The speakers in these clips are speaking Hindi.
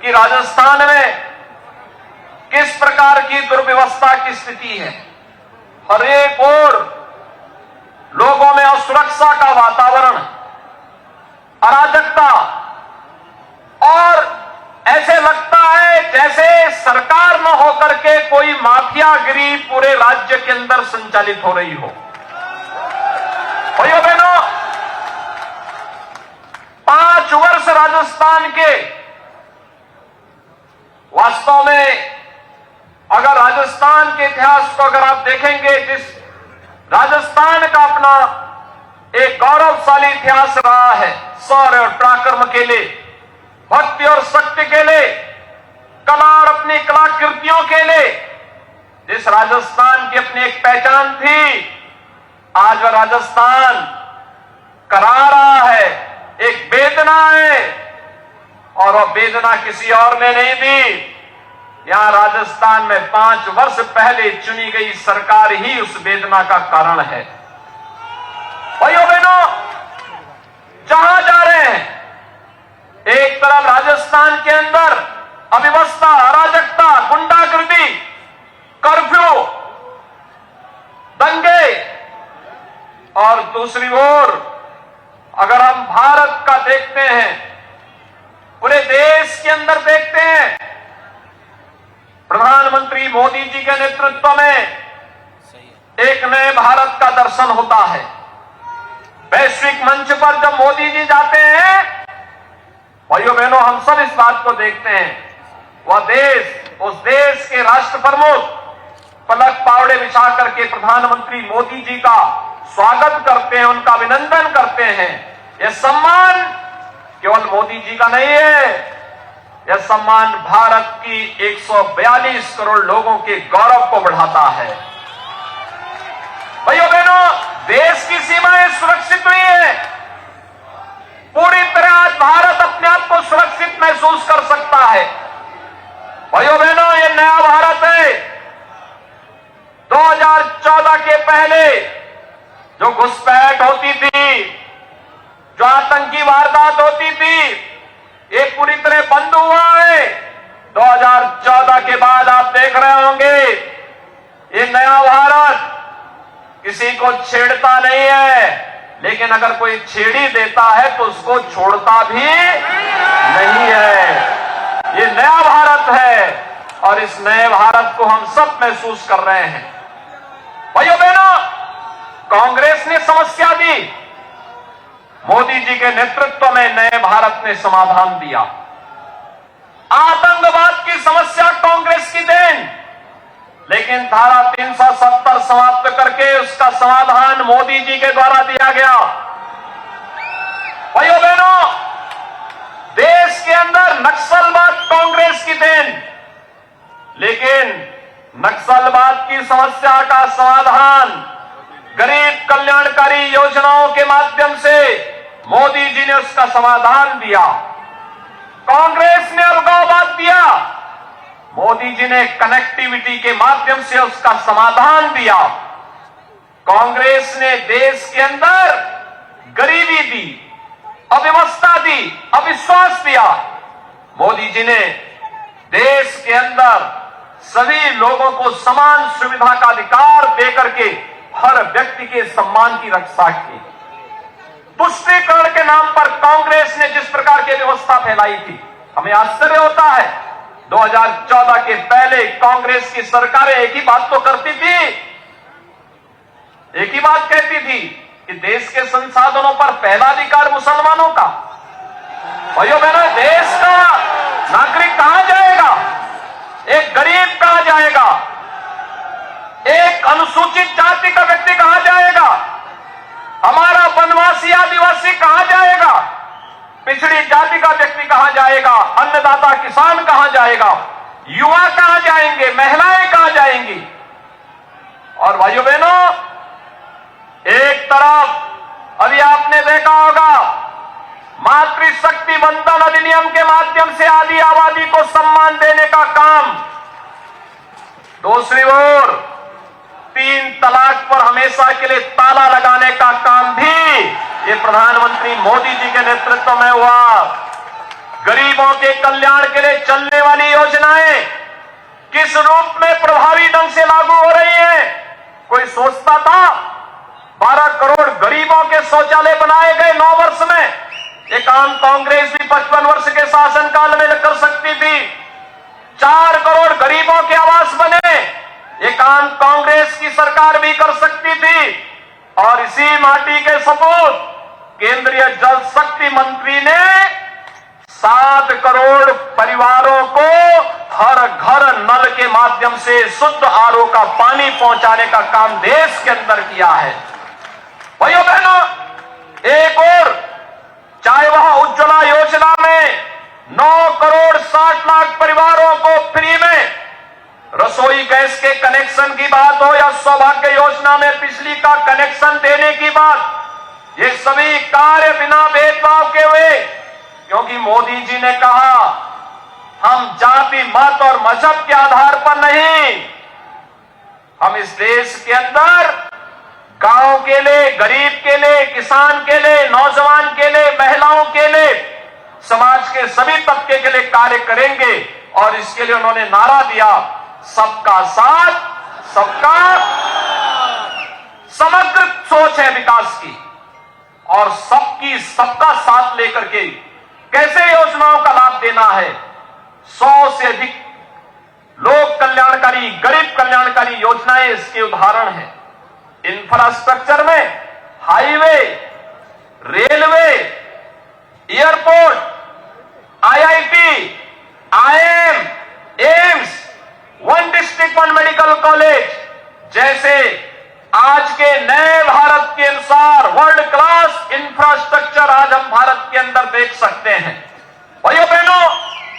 कि राजस्थान में किस प्रकार की दुर्व्यवस्था की स्थिति है। हर एक ओर लोगों में असुरक्षा का वातावरण, अराजकता, और ऐसे लगता है जैसे सरकार न होकर के कोई माफियागिरी पूरे राज्य के अंदर संचालित हो रही हो। भाइयों बहनों, 5 वर्ष राजस्थान के, वास्तव में अगर राजस्थान के इतिहास को अगर आप देखेंगे, जिस राजस्थान का अपना एक गौरवशाली इतिहास रहा है, शौर्य और पराक्रम के लिए, भक्ति और शक्ति के लिए, कला और अपनी कलाकृतियों के लिए, जिस राजस्थान की अपनी एक पहचान थी, आज वह राजस्थान करा रहा है, एक वेदना है, और वह वेदना किसी और ने नहीं दी। यहां राजस्थान में 5 वर्ष पहले चुनी गई सरकार ही उस वेदना का कारण है। भाइयों बहनों, जहां जा रहे हैं, एक तरफ राजस्थान के अंदर अव्यवस्था, अराजकता, गुंडागर्दी, कर्फ्यू, दंगे, और दूसरी ओर अगर हम भारत का देखते हैं, पूरे देश के अंदर देखते हैं, प्रधानमंत्री मोदी जी के नेतृत्व में एक नए भारत का दर्शन होता है। वैश्विक मंच पर जब मोदी जी जाते हैं, भाइयों बहनों, हम सब इस बात को देखते हैं, वह देश, उस देश के राष्ट्र प्रमुख पलक पावड़े बिछा करके प्रधानमंत्री मोदी जी का स्वागत करते हैं, उनका अभिनंदन करते हैं। यह सम्मान केवल मोदी जी का नहीं है, यह सम्मान भारत की 142 करोड़ लोगों के गौरव को बढ़ाता है। भाइयों बहनों, देश की सीमाएं सुरक्षित हुई है। पूरी तरह आज भारत अपने आप को सुरक्षित महसूस कर सकता है। भाइयों बहनों, यह नया भारत है। 2014 के पहले जो घुसपैठ होती थी, जो आतंकी वारदात होती थी, ये पूरी तरह बंद हुआ है। 2014 के बाद आप देख रहे होंगे, ये नया भारत किसी को छेड़ता नहीं है, लेकिन अगर कोई छेड़ी देता है तो उसको छोड़ता भी नहीं है। ये नया भारत है, और इस नए भारत को हम सब महसूस कर रहे हैं। भाइयों बहनों, कांग्रेस ने समस्या दी, मोदी जी के नेतृत्व में नए भारत ने समाधान दिया। आतंकवाद की समस्या कांग्रेस की देन, लेकिन धारा 370 समाप्त करके उसका समाधान मोदी जी के द्वारा दिया गया। भाइयों बहनों, देश के अंदर नक्सलवाद कांग्रेस की देन, लेकिन नक्सलवाद की समस्या का समाधान गरीब कल्याणकारी योजनाओं के माध्यम से मोदी जी ने उसका समाधान दिया। कांग्रेस ने अलगाववाद दिया, मोदी जी ने कनेक्टिविटी के माध्यम से उसका समाधान दिया। कांग्रेस ने देश के अंदर गरीबी दी, अव्यवस्था दी, अविश्वास दिया। मोदी जी ने देश के अंदर सभी लोगों को समान सुविधा का अधिकार देकर के हर व्यक्ति के सम्मान की रक्षा की। तुष्टीकरण के नाम पर कांग्रेस ने जिस प्रकार की व्यवस्था फैलाई थी, हमें आश्चर्य होता है। 2014 के पहले कांग्रेस की सरकारें एक ही बात तो करती थी, एक ही बात कहती थी कि देश के संसाधनों पर पहला अधिकार मुसलमानों का। भाइयों बहनों, देश का नागरिक कहां जाएगा? एक गरीब कहां जाएगा? एक अनुसूचित जाति का व्यक्ति कहां जाएगा? हमारा वनवासी आदिवासी कहां जाएगा? पिछड़ी जाति का व्यक्ति कहां जाएगा? अन्नदाता किसान कहां जाएगा? युवा कहां जाएंगे? महिलाएं कहां जाएंगी? और भाइयों बहनों, एक तरफ अभी आपने देखा होगा मातृशक्ति वंदन अधिनियम के माध्यम से आदि आबादी को सम्मान देने का काम, दूसरी ओर 3 तलाक पर हमेशा के लिए ताला लगाने का काम भी ये प्रधानमंत्री मोदी जी के नेतृत्व में हुआ। गरीबों के कल्याण के लिए चलने वाली योजनाएं किस रूप में प्रभावी ढंग से लागू हो रही हैं? कोई सोचता था 12 करोड़ गरीबों के शौचालय बनाए गए 9 वर्ष में? ये काम कांग्रेस भी 55 वर्ष के शासनकाल में कर सकती थी। 4 करोड़ गरीबों के आवास बने, ये काम कांग्रेस की सरकार भी कर सकती थी। और इसी माटी के सपूत केंद्रीय जल शक्ति मंत्री ने 7 करोड़ परिवारों को हर घर नल के माध्यम से शुद्ध आरओ का पानी पहुंचाने का काम देश के अंदर किया है। भाइयों बहनों, एक और चाहे वह उज्ज्वला योजना में 9 करोड़ 60 लाख परिवारों को फ्री में रसोई गैस के कनेक्शन की बात हो या सौभाग्य योजना में बिजली का कनेक्शन देने की बात, ये सभी कार्य बिना भेदभाव के हुए, क्योंकि मोदी जी ने कहा हम जाति मत और मजहब के आधार पर नहीं, हम इस देश के अंदर गांव के लिए, गरीब के लिए, किसान के लिए, नौजवान के लिए, महिलाओं के लिए, समाज के सभी तबके के लिए कार्य करेंगे। और इसके लिए उन्होंने नारा दिया, सबका साथ सबका, समग्र सोच है विकास की और सबकी सबका साथ लेकर के कैसे योजनाओं का लाभ देना है। 100 से अधिक लोक कल्याणकारी, गरीब कल्याणकारी योजनाएं इसके उदाहरण हैं। इंफ्रास्ट्रक्चर में highway, railway, airport, IIT, IIM, AIIMS, one district one medical college जैसे आज के नए भारत के अनुसार वर्ल्ड क्लास इंफ्रास्ट्रक्चर आज हम भारत के अंदर देख सकते हैं। भाइयों बहनों,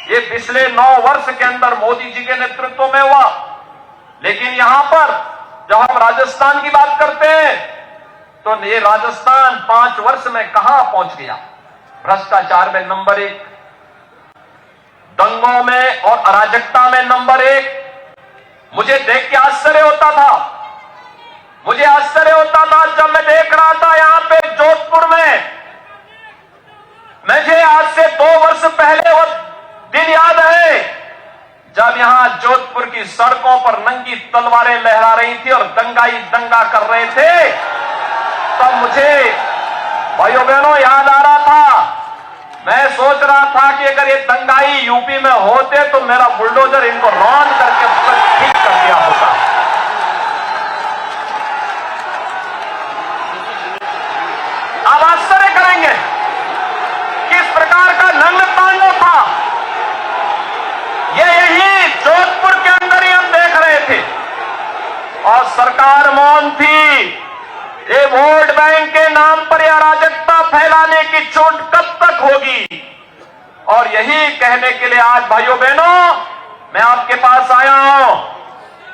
ये पिछले 9 वर्ष के अंदर मोदी जी के नेतृत्व में हुआ। लेकिन यहां पर जब हम राजस्थान की बात करते हैं तो ये राजस्थान 5 वर्ष में कहां पहुंच गया? भ्रष्टाचार में नंबर 1, दंगों में और अराजकता में नंबर 1। मुझे देख के आश्चर्य होता था, मुझे आश्चर्य होता था जब मैं देख रहा था यहां पे जोधपुर में, मुझे आज से 2 वर्ष पहले वो दिन याद है जब यहां जोधपुर की सड़कों पर नंगी तलवारें लहरा रही थी और दंगाई दंगा कर रहे थे। तब मुझे भाइयों बहनों याद आ रहा था, मैं सोच रहा था कि अगर ये दंगाई यूपी में होते तो मेरा बुलडोजर इनको रौंद करके ठीक कर दिया होता। आप आश्चर्य करेंगे किस प्रकार का नंग तांडव था। यही जोधपुर के अंदर ही हम देख रहे थे और सरकार मौन थी। ये वोट बैंक के नाम पर अराजकता फैलाने की चोट कब तक होगी? और यही कहने के लिए आज भाइयों बहनों मैं आपके पास आया हूं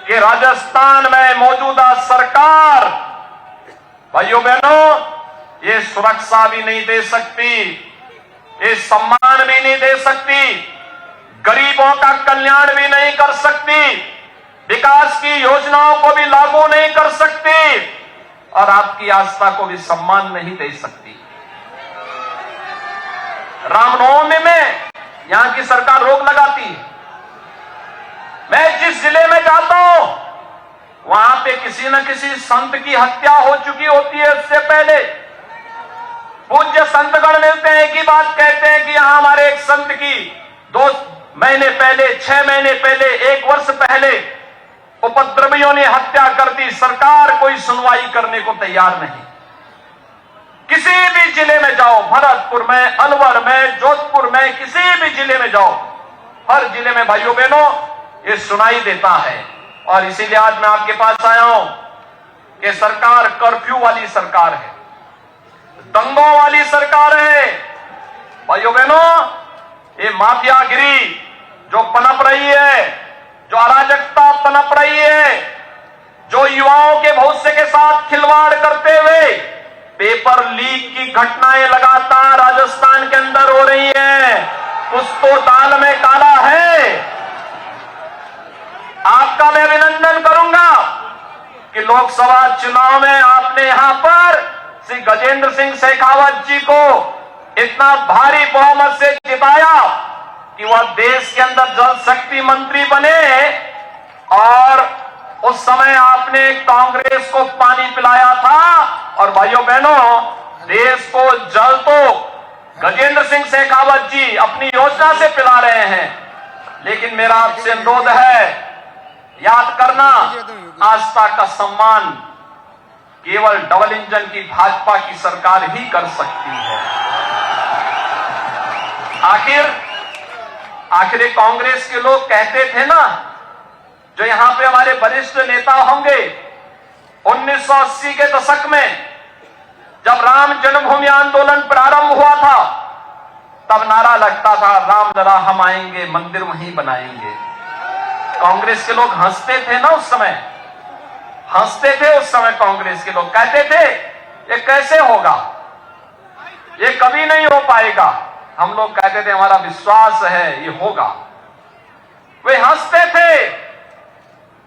कि राजस्थान में मौजूदा सरकार भाइयों बहनों ये सुरक्षा भी नहीं दे सकती, ये सम्मान भी नहीं दे सकती, गरीबों का कल्याण भी नहीं कर सकती, विकास की योजनाओं को भी लागू नहीं कर सकती और आपकी आस्था को भी सम्मान नहीं दे सकती। रामनवमी में यहां की सरकार रोक लगाती है। मैं जिस जिले में जाता हूं वहां पे किसी न किसी संत की हत्या हो चुकी होती है। इससे पहले पूज्य संतगण मिलते हैं, एक ही बात कहते हैं कि यहां हमारे एक संत की 2 महीने पहले, 6 महीने पहले, 1 वर्ष पहले उपद्रवियों ने हत्या कर दी। सरकार कोई सुनवाई करने को तैयार नहीं। किसी भी जिले में जाओ, भरतपुर में, अलवर में, जोधपुर में, किसी भी जिले में जाओ, हर जिले में भाइयों बहनों ये सुनाई देता है। और इसीलिए आज मैं आपके पास आया हूं कि सरकार कर्फ्यू वाली सरकार है, दंगों वाली सरकार है। भाइयों बहनों, ये माफियागिरी जो पनप रही है, जो अराजकता पनप रही है, जो युवाओं के भविष्य के साथ खिलवाड़ करते हुए पेपर लीक की घटनाएं लगातार राजस्थान के अंदर हो रही हैं। कुछ तो दाल में काला है। आपका मैं अभिनंदन करूंगा कि लोकसभा चुनाव में आपने यहां पर श्री गजेंद्र सिंह शेखावत जी को इतना भारी बहुमत से जिताया। कि वह देश के अंदर जल शक्ति मंत्री बने और उस समय आपने कांग्रेस को पानी पिलाया था। और भाइयों बहनों, देश को जल तो गजेंद्र सिंह शेखावत जी अपनी योजना से पिला रहे हैं, लेकिन मेरा आपसे अनुरोध है, याद करना, आस्था का सम्मान केवल डबल इंजन की भाजपा की सरकार ही कर सकती है। आखिर कांग्रेस के लोग कहते थे ना, जो यहां पे हमारे वरिष्ठ नेता होंगे, 1980 के दशक में जब राम जन्मभूमि आंदोलन प्रारंभ हुआ था, तब नारा लगता था, राम लला हम आएंगे, मंदिर वहीं बनाएंगे। कांग्रेस के लोग हंसते थे ना उस समय, हंसते थे उस समय कांग्रेस के लोग, कहते थे ये कैसे होगा, ये कभी नहीं हो पाएगा। हम लोग कहते थे हमारा विश्वास है ये होगा। वे हंसते थे,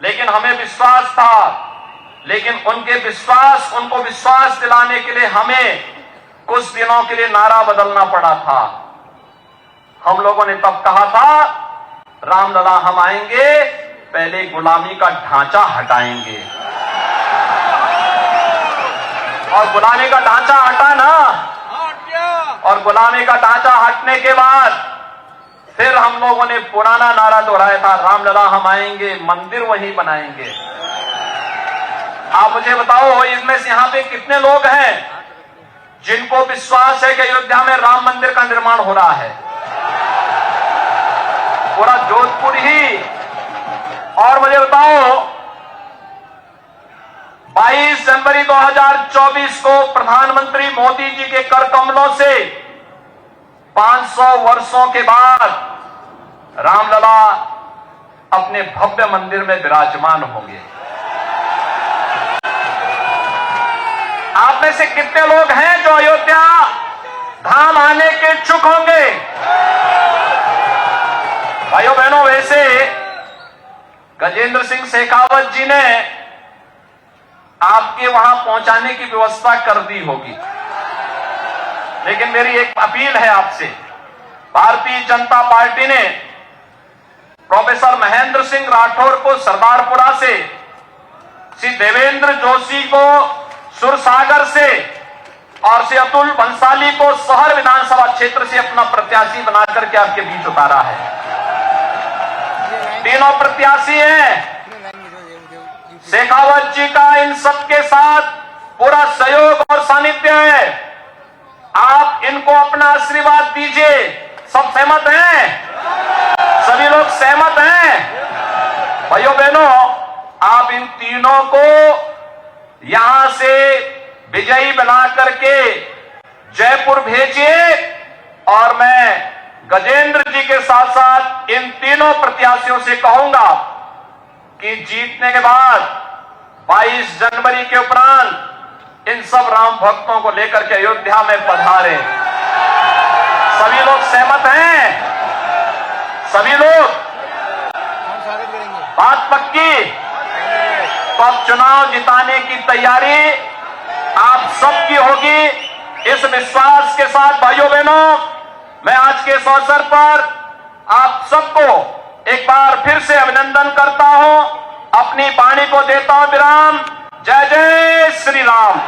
लेकिन हमें विश्वास था। लेकिन उनको विश्वास दिलाने के लिए हमें कुछ दिनों के लिए नारा बदलना पड़ा था। हम लोगों ने तब कहा था, रामलला हम आएंगे, पहले गुलामी का ढांचा हटाएंगे। और गुलामी का ढांचा हटा ना, और गुलामी का ढांचा हटने के बाद फिर हम लोगों ने पुराना नारा दोहराया था, रामलला हम आएंगे, मंदिर वहीं बनाएंगे। आप मुझे बताओ, इसमें से यहां पे कितने लोग हैं जिनको विश्वास है कि अयोध्या में राम मंदिर का निर्माण हो रहा है? पूरा जोधपुर ही। और मुझे बताओ, 22 जनवरी 2024 को प्रधानमंत्री मोदी जी के कर कमलों से 500 वर्षों के बाद रामलला अपने भव्य मंदिर में विराजमान होंगे। आप में से कितने लोग हैं जो अयोध्या धाम आने के इच्छुक होंगे? भाइयों बहनों, वैसे गजेंद्र सिंह शेखावत जी ने आपके वहां पहुंचाने की व्यवस्था कर दी होगी, लेकिन मेरी एक अपील है आपसे। भारतीय जनता पार्टी ने प्रोफेसर महेंद्र सिंह राठौर को सरदारपुरा से, श्री देवेंद्र जोशी को सुरसागर से और श्री अतुल भंसाली को शहर विधानसभा क्षेत्र से अपना प्रत्याशी बनाकर के आपके बीच उतारा है। तीनों प्रत्याशी हैं। शेखावत जी का इन सबके साथ पूरा सहयोग और सानिध्य है। आप इनको अपना आशीर्वाद दीजिए। सब सहमत हैं? सभी लोग सहमत हैं? भाइयों बहनों, आप इन तीनों को यहां से विजयी बना करके जयपुर भेजिए, और मैं गजेंद्र जी के साथ साथ इन तीनों प्रत्याशियों से कहूंगा कि जीतने के बाद 22 जनवरी के उपरांत इन सब राम भक्तों को लेकर के अयोध्या में पधारे। सभी लोग सहमत हैं? सभी लोग? बात पक्की? तो अब चुनाव जिताने की तैयारी आप सबकी होगी। इस विश्वास के साथ भाइयों बहनों, मैं आज के इस अवसर पर आप सबको एक बार फिर से अभिनंदन करता हूं। अपनी वाणी को देता हूं विराम। जय जय श्री राम।